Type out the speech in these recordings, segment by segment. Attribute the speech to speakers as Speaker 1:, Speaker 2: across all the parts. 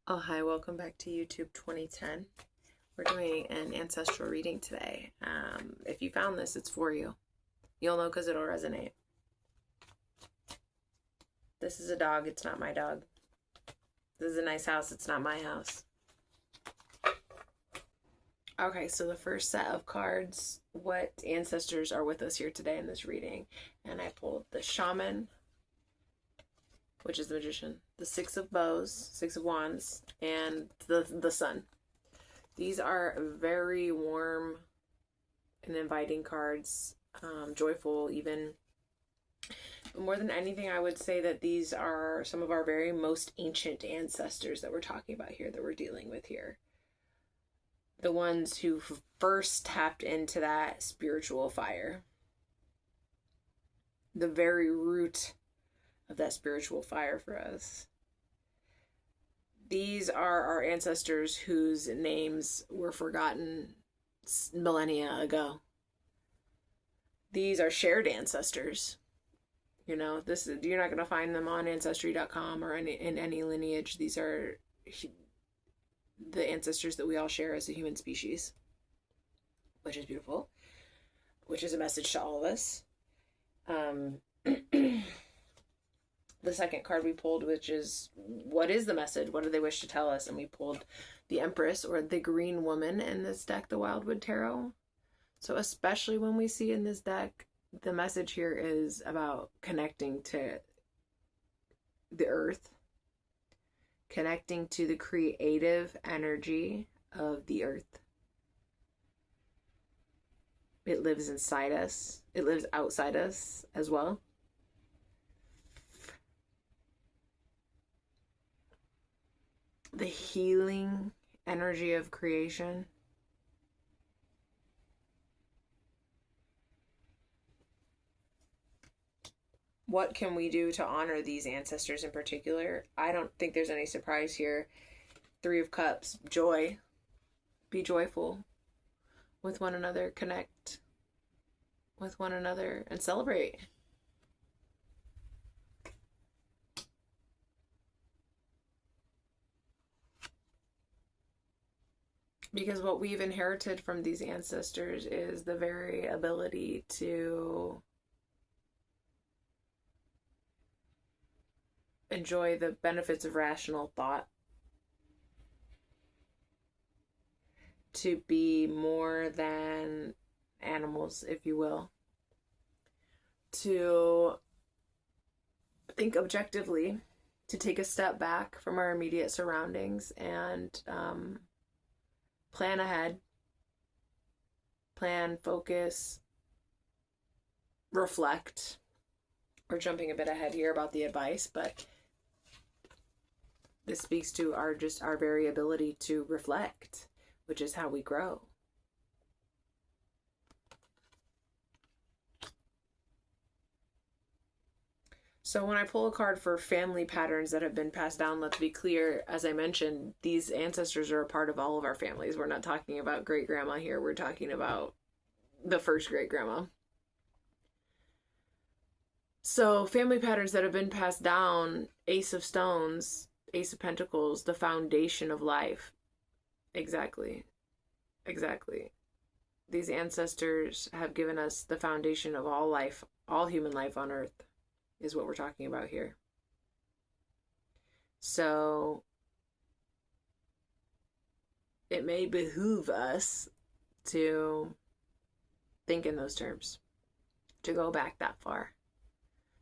Speaker 1: Oh, hi, welcome back to YouTube 2010. We're doing an ancestral reading today. If you found this, it's for you. You'll know because it'll resonate. This is a dog, it's not my dog. This is a nice house, it's not my house. Okay, so the first set of cards, what ancestors are with us here today in this reading? And I pulled the Shaman, which is the Magician, the Six of Bows, Six of Wands, and the Sun. These are very warm and inviting cards, joyful even. But more than anything, I would say that these are some of our very most ancient ancestors that we're talking about here, that we're dealing with here. The ones who first tapped into that spiritual fire. The very root of that spiritual fire for us. These are our ancestors whose names were forgotten millennia ago. These are shared ancestors. You know, you're not going to find them on Ancestry.com or in any lineage. These are the ancestors that we all share as a human species, which is beautiful, which is a message to all of us. The second card we pulled, which is, what is the message? What do they wish to tell us? And we pulled the Empress, or the Green Woman, in this deck, the Wildwood Tarot. So especially when we see in this deck, the message here is about connecting to the earth, connecting to the creative energy of the earth. It lives inside us. It lives outside us as well. The healing energy of creation. What can we do to honor these ancestors in particular? I don't think there's any surprise here. Three of Cups, joy. Be joyful with one another. Connect with one another and celebrate. Because what we've inherited from these ancestors is the very ability to enjoy the benefits of rational thought, to be more than animals, if you will, to think objectively, to take a step back from our immediate surroundings and plan ahead, plan, focus, reflect. We're jumping a bit ahead here about the advice, but this speaks to our very ability to reflect, which is how we grow. So when I pull a card for family patterns that have been passed down, let's be clear, as I mentioned, these ancestors are a part of all of our families. We're not talking about great-grandma here. We're talking about the first great-grandma. So family patterns that have been passed down, Ace of Stones, Ace of Pentacles, the foundation of life. Exactly. These ancestors have given us the foundation of all life, all human life on Earth, is what we're talking about here. So it may behoove us to think in those terms, to go back that far,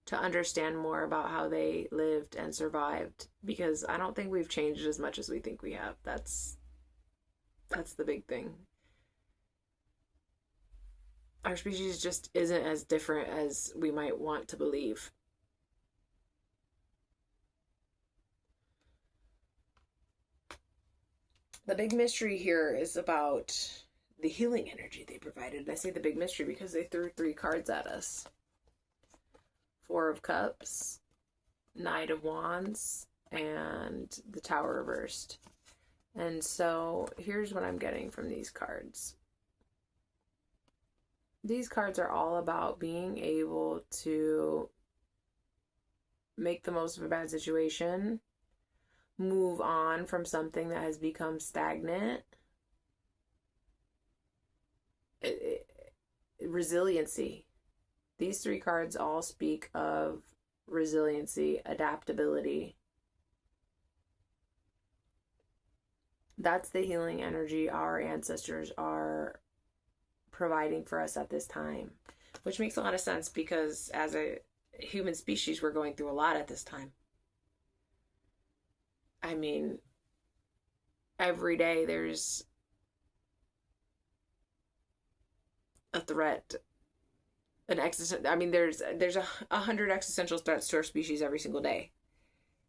Speaker 1: to understand more about how they lived and survived, because I don't think we've changed as much as we think we have. That's the big thing. Our species just isn't as different as we might want to believe. The big mystery here is about the healing energy they provided. And I say the big mystery because they threw three cards at us. Four of Cups, Knight of Wands, and the Tower reversed. And so here's what I'm getting from these cards. These cards are all about being able to make the most of a bad situation, move on from something that has become stagnant. Resiliency. These three cards all speak of resiliency, adaptability. That's the healing energy our ancestors are providing for us at this time, which makes a lot of sense because as a human species, we're going through a lot at this time. I mean, every day there's a threat, an existential. I mean, there's 100 existential threats to our species every single day.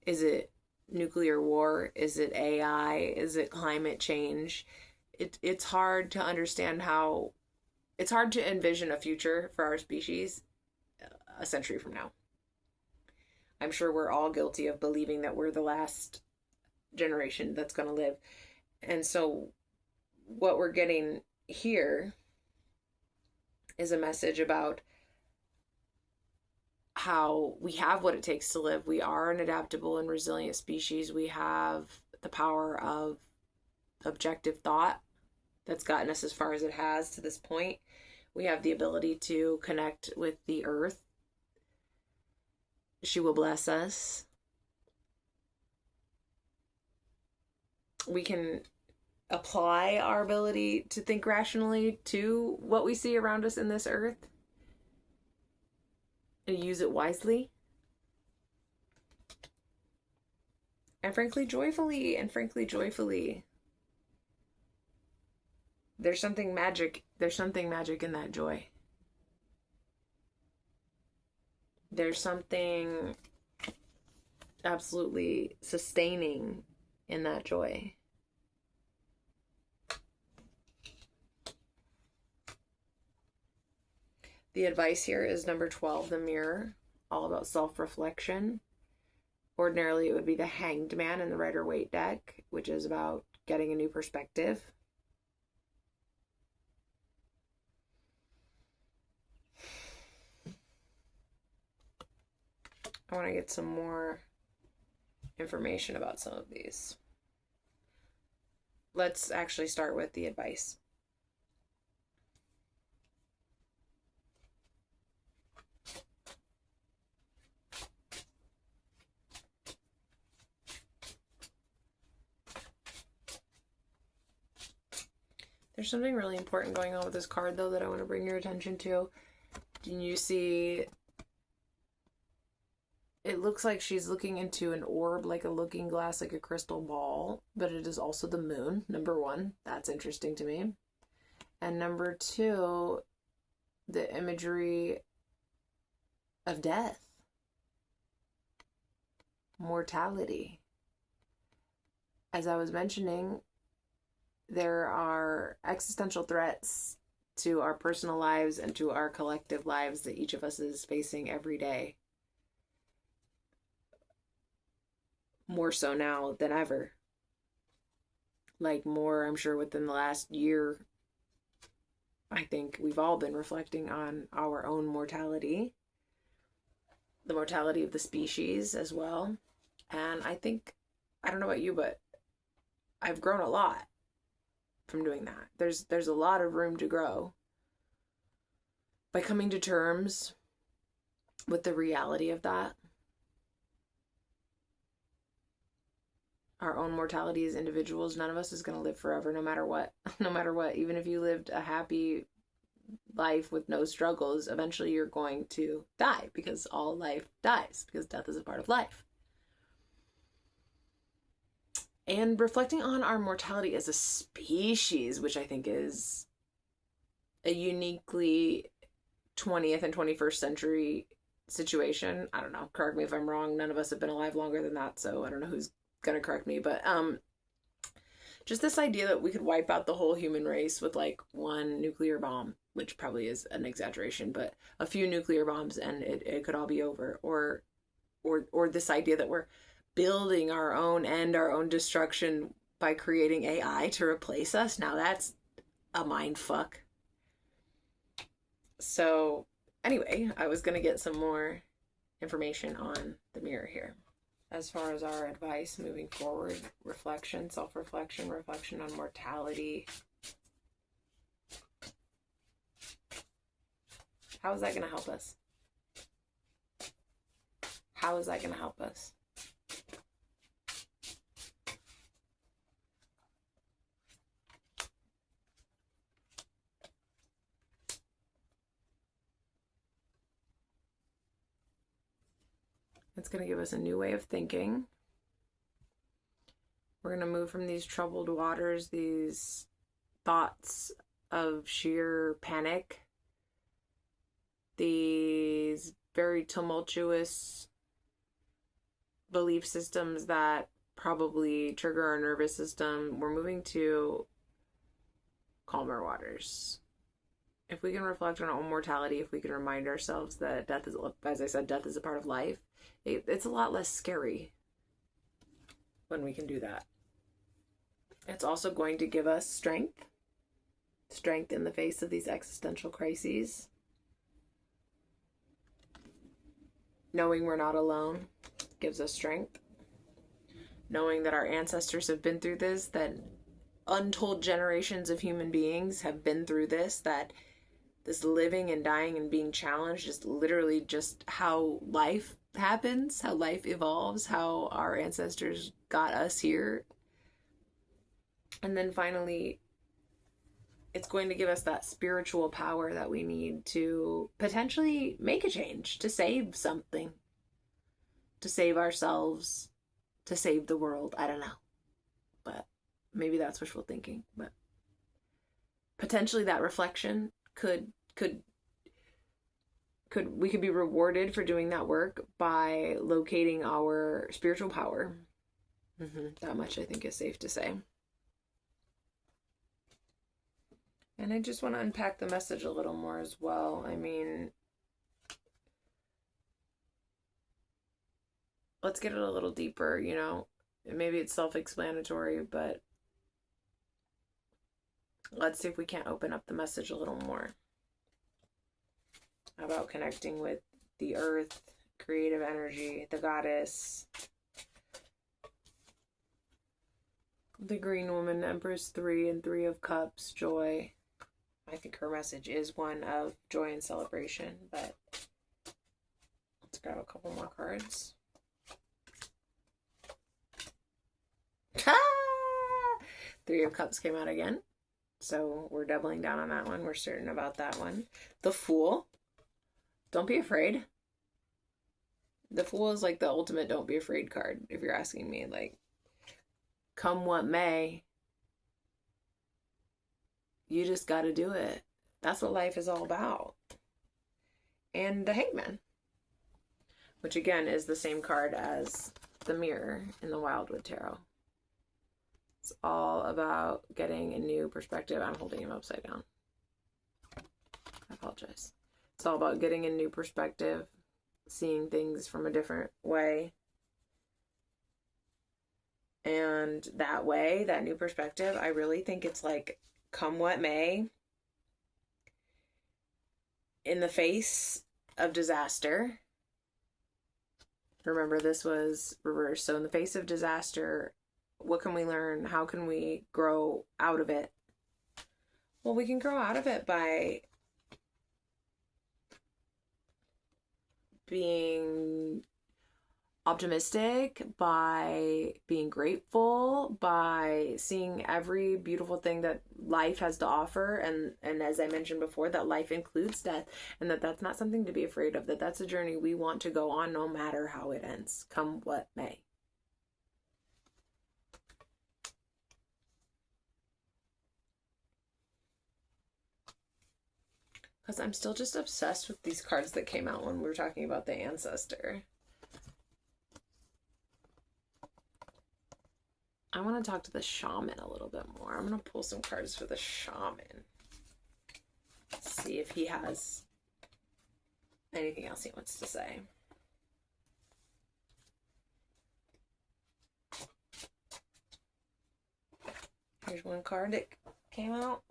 Speaker 1: Is it nuclear war? Is it AI? Is it climate change? It's hard to understand how. It's hard to envision a future for our species a century from now. I'm sure we're all guilty of believing that we're the last generation that's going to live. And so what we're getting here is a message about how we have what it takes to live. We are an adaptable and resilient species. We have the power of objective thought that's gotten us as far as it has to this point. We have the ability to connect with the earth. She will bless us. We can apply our ability to think rationally to what we see around us in this earth and use it wisely. And frankly, joyfully. There's something magic in that joy. There's something absolutely sustaining in that joy. The advice here is number 12, the mirror, all about self-reflection. Ordinarily, it would be the Hanged Man in the Rider-Waite deck, which is about getting a new perspective. I want to get some more information about some of these. Let's actually start with the advice. There's something really important going on with this card, though, that I want to bring your attention to. Can you see? It looks like she's looking into an orb, like a looking glass, like a crystal ball, but it is also the moon, number one. That's interesting to me. And number two, the imagery of death, mortality. As I was mentioning, there are existential threats to our personal lives and to our collective lives that each of us is facing every day. More so now than ever. Like more, I'm sure, within the last year. I think we've all been reflecting on our own mortality. The mortality of the species as well. And I think, I don't know about you, but I've grown a lot from doing that. There's a lot of room to grow by coming to terms with the reality of that. Our own mortality as individuals, none of us is going to live forever, no matter what. No matter what. Even if you lived a happy life with no struggles, eventually you're going to die, because all life dies, because death is a part of life. And reflecting on our mortality as a species, which I think is a uniquely 20th and 21st century situation. I don't know, correct me if I'm wrong. None of us have been alive longer than that, so I don't know who's gonna correct me, but just this idea that we could wipe out the whole human race with like one nuclear bomb, which probably is an exaggeration, but a few nuclear bombs and it could all be over. Or this idea that we're building our own end, our own destruction by creating AI to replace us. Now that's a mind fuck. So anyway, I was gonna get some more information on the mirror here. as far as our advice moving forward, reflection, self-reflection, reflection on mortality. How is that going to help us? How is that going to help us? It's going to give us a new way of thinking. We're going to move from these troubled waters, these thoughts of sheer panic, these very tumultuous belief systems that probably trigger our nervous system. We're moving to calmer waters. If we can reflect on our own mortality, if we can remind ourselves that death is, as I said, death is a part of life, it's a lot less scary when we can do that. It's also going to give us strength in the face of these existential crises. Knowing we're not alone gives us strength. Knowing that our ancestors have been through this, that untold generations of human beings have been through this, that this living and dying and being challenged is literally just how life happens, how life evolves, how our ancestors got us here. And then finally, it's going to give us that spiritual power that we need to potentially make a change, to save something, to save ourselves, to save the world. I don't know. But maybe that's wishful thinking. But potentially that reflection could we could be rewarded for doing that work by locating our spiritual power. That much I think is safe to say. And I just want to unpack the message a little more as well. I mean, let's get it a little deeper, you know. Maybe it's self-explanatory, but let's see if we can't open up the message a little more about connecting with the earth, creative energy, the goddess, the green woman, Empress 3 and 3 of Cups, joy. I think her message is one of joy and celebration, but let's grab a couple more cards. Three of Cups came out again. So we're doubling down on that one. We're certain about that one. The Fool. Don't be afraid. The Fool is like the ultimate don't be afraid card, if you're asking me. Like, come what may, you just got to do it. That's what life is all about. And the Hangman, which again is the same card as the Mirror in the Wildwood Tarot. It's all about getting a new perspective. I'm holding him upside down. I apologize. It's all about getting a new perspective, seeing things from a different way. And that way, that new perspective, I really think it's like, come what may, in the face of disaster. Remember, this was reversed. So in the face of disaster, what can we learn? How can we grow out of it? Well, we can grow out of it by being optimistic, by being grateful, by seeing every beautiful thing that life has to offer, and as I mentioned before, that life includes death, and that's not something to be afraid of, that's a journey we want to go on no matter how it ends, come what may. Because I'm still just obsessed with these cards that came out when we were talking about the ancestor. I want to talk to the shaman a little bit more. I'm going to pull some cards for the shaman. See if he has anything else he wants to say. Here's one card that came out.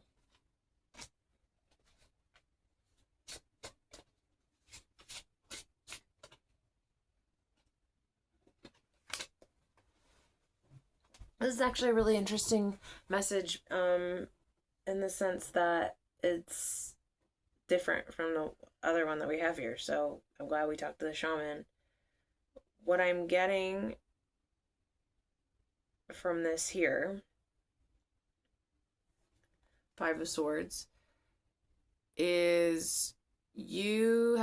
Speaker 1: This is actually a really interesting message, in the sense that it's different from the other one that we have here. So I'm glad we talked to the shaman. What I'm getting from this here, Five of Swords, is you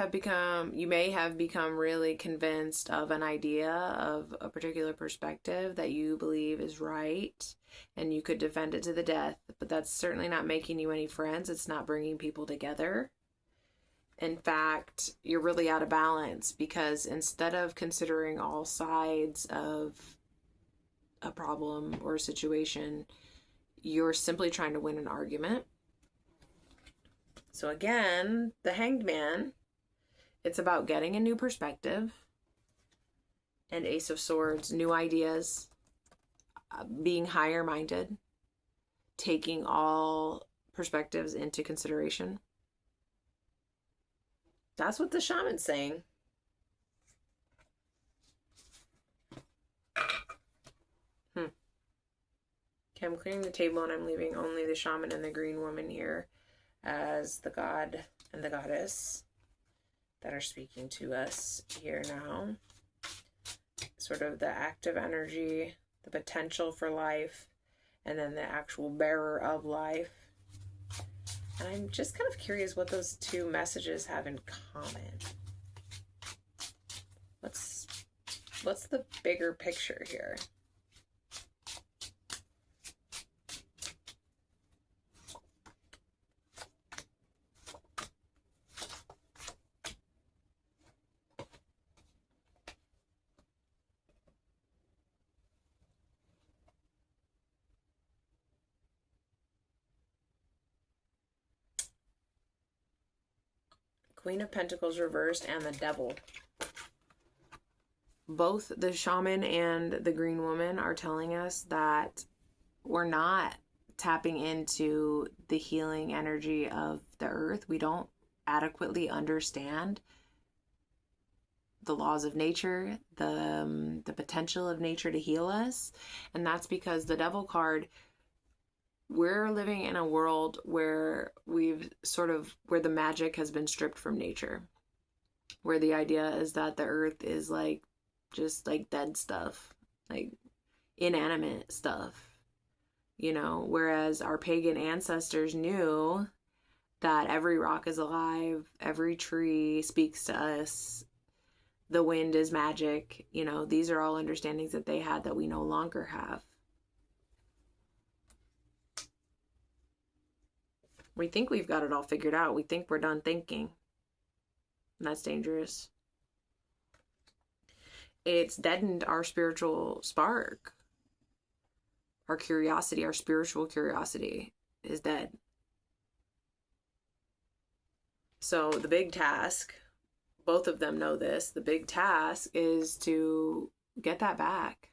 Speaker 1: may have become really convinced of an idea, of a particular perspective that you believe is right, and you could defend it to the death, but that's certainly not making you any friends. It's not bringing people together. In fact, you're really out of balance, because instead of considering all sides of a problem or a situation, you're simply trying to win an argument. So again, the Hanged Man, it's about getting a new perspective. And Ace of Swords, new ideas, being higher minded, taking all perspectives into consideration. That's what the shaman's saying. Okay, I'm clearing the table and I'm leaving only the shaman and the green woman here as the god and the goddess that are speaking to us here now. Sort of the active energy, the potential for life, and then the actual bearer of life. And I'm just kind of curious what those two messages have in common. What's the bigger picture here? Queen of Pentacles reversed and the Devil. Both the shaman and the green woman are telling us that we're not tapping into the healing energy of the earth. We don't adequately understand the laws of nature, the potential of nature to heal us. And that's because the Devil card, we're living in a world where where the magic has been stripped from nature, where the idea is that the earth is just dead stuff, like inanimate stuff, whereas our pagan ancestors knew that every rock is alive, every tree speaks to us, the wind is magic. These are all understandings that they had that we no longer have. We think we've got it all figured out. We think we're done thinking. And that's dangerous. It's deadened our spiritual spark. Our curiosity, our spiritual curiosity is dead. So the big task, both of them know this, the big task is to get that back.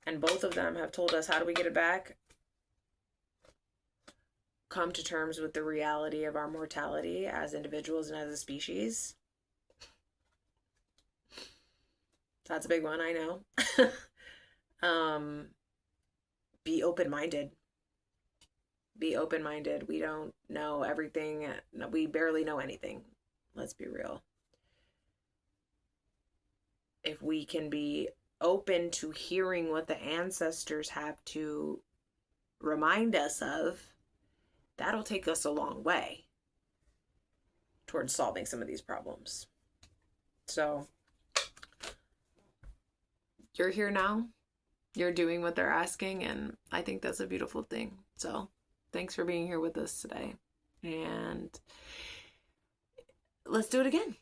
Speaker 1: And both of them have told us, how do we get it back? Come to terms with the reality of our mortality as individuals and as a species. That's a big one, I know. Be open-minded. Be open-minded. We don't know everything. We barely know anything. Let's be real. If we can be open to hearing what the ancestors have to remind us of, that'll take us a long way towards solving some of these problems. So you're here now, you're doing what they're asking, and I think that's a beautiful thing. So thanks for being here with us today, and let's do it again.